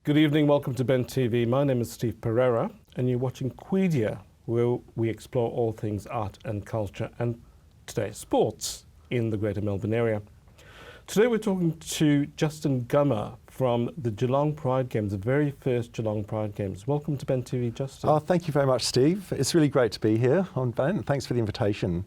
Good evening, welcome to Ben TV. My name is Steve Pereira and you're watching Quedia, where we explore all things art and culture and today sports in the Greater Melbourne area. Today we're talking to Justin Gummer from the Geelong Pride Games, the very first Geelong Pride Games. Welcome to Ben TV, Justin. Oh, thank you very much, Steve. It's really great to be here on Ben. Thanks for the invitation.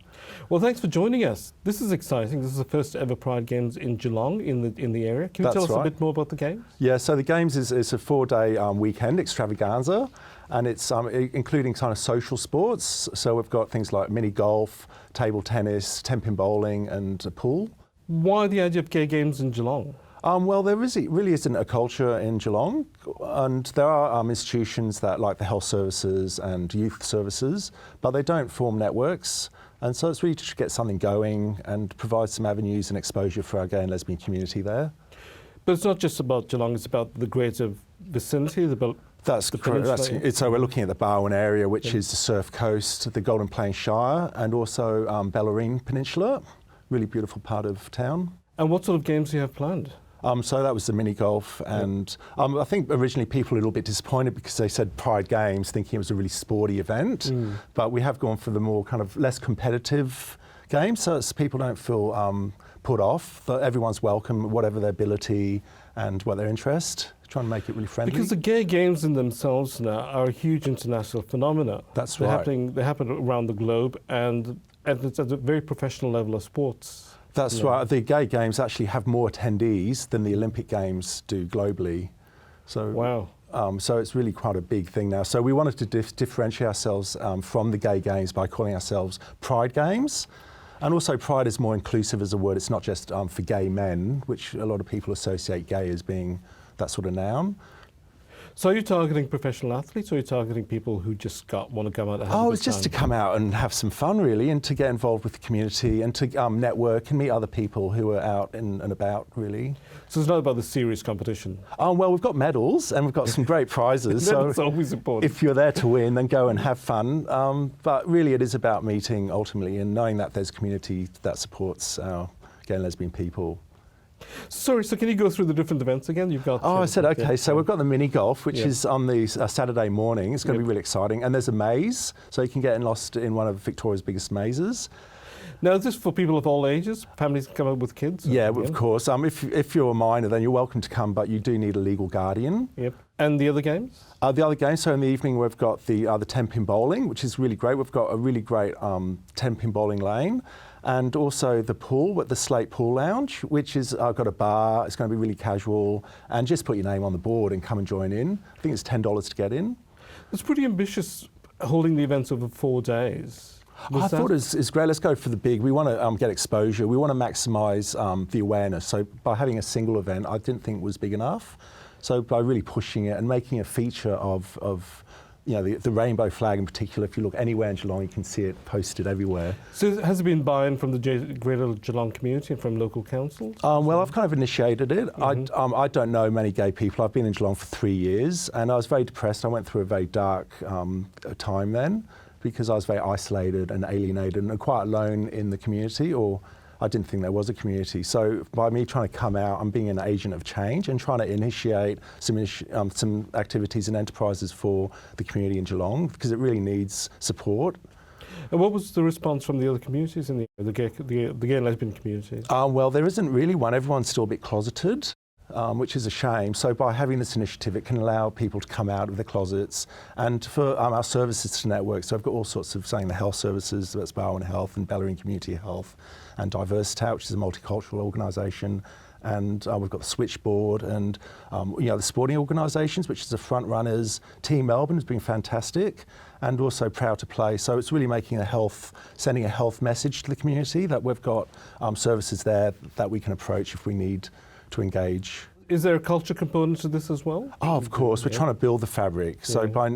Well, thanks for joining us. This is exciting. This is the first ever Pride Games in Geelong, in the area. Can you tell us a bit more about the Games? Yeah, so the Games is a 4-day weekend extravaganza, and it's including kind of social sports. So we've got things like mini golf, table tennis, 10-pin bowling, and a pool. Why the idea of gay games in Geelong? Well, there really isn't a culture in Geelong, and there are institutions that like the health services and youth services, but they don't form networks. And so it's really to get something going and provide some avenues and exposure for our gay and lesbian community there. But it's not just about Geelong, it's about the greater vicinity, That's correct. So we're looking at the Barwon area, which is the Surf Coast, the Golden Plains Shire, and also Bellarine Peninsula, really beautiful part of town. And what sort of games do you have planned? So that was the mini golf, and I think originally people were a little bit disappointed because they said Pride Games, thinking it was a really sporty event. But we have gone for the more kind of less competitive games, so people don't feel put off. That everyone's welcome, whatever their ability and what their interest. Trying to make it really friendly. Because the gay games in themselves now are a huge international phenomena. That's right. They happen around the globe, and it's at a very professional level of sports. That's right. The gay games actually have more attendees than the Olympic Games do globally. So, wow. So it's really quite a big thing now. So we wanted to differentiate ourselves from the gay games by calling ourselves Pride Games. And also Pride is more inclusive as a word. It's not just for gay men, which a lot of people associate gay as being that sort of noun. So are you targeting professional athletes, or are you targeting people who just want to come out and have a good time? It's just to come out and have some fun, really, and to get involved with the community and to network and meet other people who are out and about, really. So it's not about the serious competition? Well, we've got medals and we've got some great prizes. That's so always important. If you're there to win, then go and have fun. But really it is about meeting, ultimately, and knowing that there's a community that supports our gay and lesbian people. Sorry, so can you go through the different events again? You've got. I said, okay, so we've got the mini golf, which is on the Saturday morning. It's going to be really exciting. And there's a maze, so you can get lost in one of Victoria's biggest mazes. Now, is this for people of all ages? Families can come up with kids? Yeah, of course. If you're a minor, then you're welcome to come, but you do need a legal guardian. Yep. And the other games? The other games, so in the evening we've got the 10-pin bowling, which is really great. We've got a really great 10-pin bowling lane. And also the pool, with the Slate Pool Lounge, which is got a bar. It's going to be really casual, and just put your name on the board and come and join in. I think it's $10 to get in. It's pretty ambitious, holding the events over 4 days. I thought it's great. Let's go for the big. We want to get exposure. We want to maximise the awareness. So by having a single event, I didn't think was big enough. So by really pushing it and making a feature of the rainbow flag in particular, if you look anywhere in Geelong, you can see it posted everywhere. So has there been buy-in from the greater Geelong community and from local councils? Well, I've kind of initiated it. I don't know many gay people. I've been in Geelong for 3 years, and I was very depressed. I went through a very dark time then, because I was very isolated and alienated and quite alone in the community, or I didn't think there was a community. So by me trying to come out, I'm being an agent of change and trying to initiate some activities and enterprises for the community in Geelong, because it really needs support. And what was the response from the other communities in the gay and lesbian communities? Well, there isn't really one. Everyone's still a bit closeted. Which is a shame. So by having this initiative, it can allow people to come out of their closets, and for our services to network. So I've got all sorts of, saying the health services, that's Barwon Health and Bellarine Community Health, and Diversitat, which is a multicultural organisation, and we've got the Switchboard, and the sporting organisations, which is the Front Runners. Team Melbourne has been fantastic, and also Proud to Play. So it's really sending a health message to the community that we've got services there that we can approach if we need to engage. Is there a culture component to this as well? Of course. We're trying to build the fabric. So by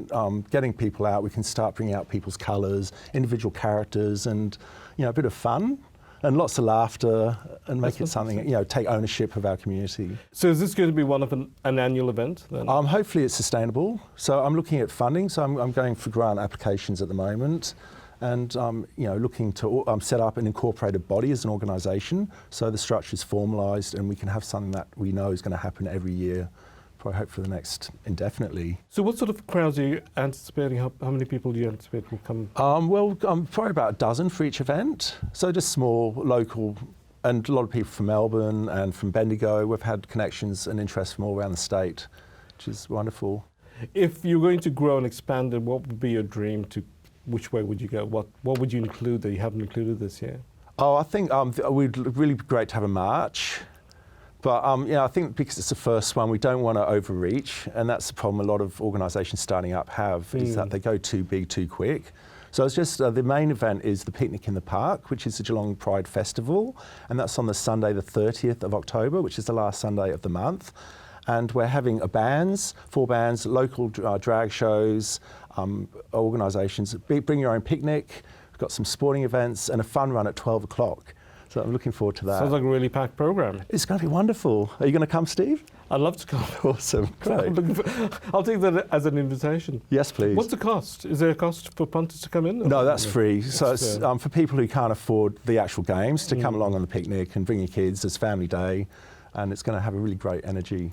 getting people out, we can start bringing out people's colours, individual characters, and a bit of fun and lots of laughter, and make it something, take ownership of our community. So is this going to be one of an annual event then? Hopefully it's sustainable. So I'm looking at funding. So I'm going for grant applications at the moment. and looking to set up an incorporated body as an organisation, so the structure is formalised and we can have something that we know is going to happen every year probably hope for the next indefinitely. So what sort of crowds are you anticipating? How many people do you anticipate will come? Probably about a dozen for each event. So just small, local, and a lot of people from Melbourne and from Bendigo. We've had connections and interest from all around the state, which is wonderful. If you're going to grow and expand, then what would be your dream to, which way would you go? What would you include that you haven't included this year? Oh, I think we'd really be great to have a march. But I think because it's the first one, we don't want to overreach, and that's the problem a lot of organisations starting up have, is that they go too big too quick. So it's just the main event is the Picnic in the Park, which is the Geelong Pride Festival, and that's on the Sunday the 30th of October, which is the last Sunday of the month. And we're having 4 bands, local drag shows, organisations. Bring your own picnic. We've got some sporting events and a fun run at 12 o'clock. So I'm looking forward to that. Sounds like a really packed programme. It's going to be wonderful. Are you going to come, Steve? I'd love to come. Awesome. Great. I'll take that as an invitation. Yes, please. What's the cost? Is there a cost for punters to come in? No, that's free. So it's for people who can't afford the actual games to come along on the picnic and bring your kids. It's family day, and it's going to have a really great energy.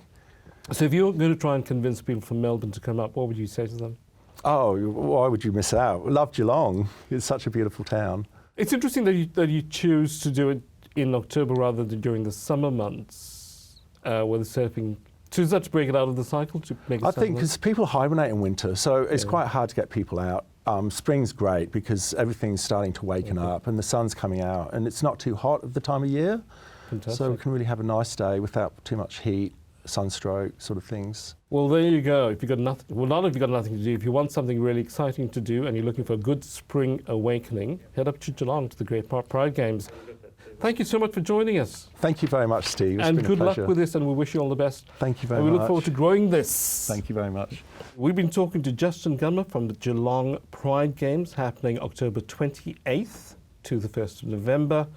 So if you're going to try and convince people from Melbourne to come up, what would you say to them? Oh, why would you miss out? Love Geelong. It's such a beautiful town. It's interesting that you choose to do it in October rather than during the summer months, where the surfing. So is that to break it out of the cycle to make it? I think because people hibernate in winter, so it's quite hard to get people out. Spring's great because everything's starting to waken up and the sun's coming out, and it's not too hot at the time of year. Fantastic. So we can really have a nice day without too much heat, sunstroke, sort of things. Well, there you go. If you've got nothing, well, not if you've got nothing to do. If you want something really exciting to do and you're looking for a good spring awakening, head up to Geelong to the Great Pride Games. Thank you so much for joining us. Thank you very much, Steve. It's and been good a pleasure. luck with this, and we wish you all the best. Thank you very and much. we look forward to growing this. Thank you very much. We've been talking to Justin Gunmer from the Geelong Pride Games, happening October 28th to the 1st of November.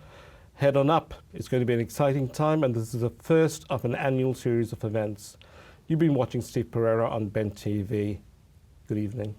Head on up. It's going to be an exciting time, and this is the first of an annual series of events. You've been watching Steve Pereira on Ben TV. Good evening.